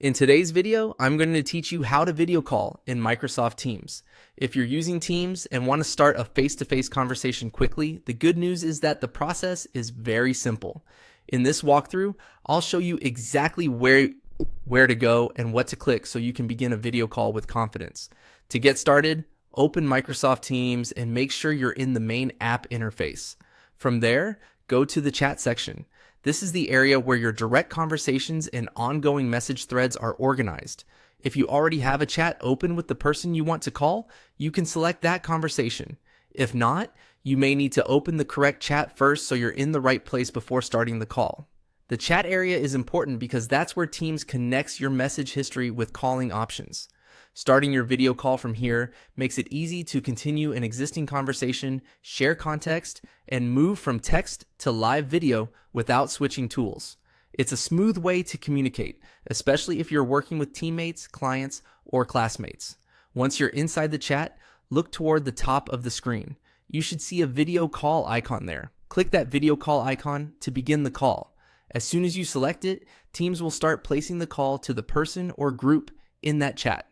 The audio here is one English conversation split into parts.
In today's video, I'm going to teach you how to video call in Microsoft Teams. If you're using Teams and want to start a face-to-face conversation quickly, the good news is that the process is very simple. In this walkthrough, I'll show you exactly where to go and what to click so you can begin a video call with confidence. To get started, open Microsoft Teams and make sure you're in the main app interface. From there, go to the chat section. This is the area where your direct conversations and ongoing message threads are organized. If you already have a chat open with the person you want to call, you can select that conversation. If not, you may need to open the correct chat first so you're in the right place before starting the call. The chat area is important because that's where Teams connects your message history with calling options. Starting your video call from here makes it easy to continue an existing conversation, share context, and move from text to live video without switching tools. It's a smooth way to communicate, especially if you're working with teammates, clients, or classmates. Once you're inside the chat, look toward the top of the screen. You should see a video call icon there. Click that video call icon to begin the call. As soon as you select it, Teams will start placing the call to the person or group in that chat.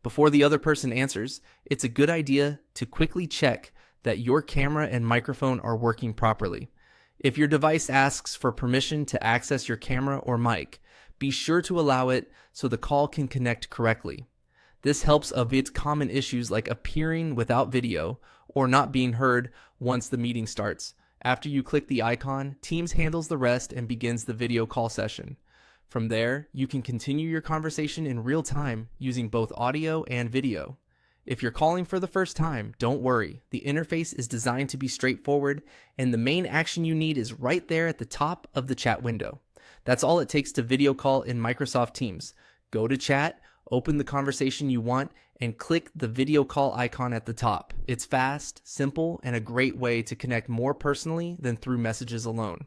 Before the other person answers, it's a good idea to quickly check that your camera and microphone are working properly. If your device asks for permission to access your camera or mic, be sure to allow it so the call can connect correctly. This helps avoid common issues like appearing without video or not being heard once the meeting starts. After you click the icon, Teams handles the rest and begins the video call session. From there, you can continue your conversation in real time using both audio and video. If you're calling for the first time, don't worry. The interface is designed to be straightforward, and the main action you need is right there at the top of the chat window. That's all it takes to video call in Microsoft Teams. Go to chat, open the conversation you want, and click the video call icon at the top. It's fast, simple, and a great way to connect more personally than through messages alone.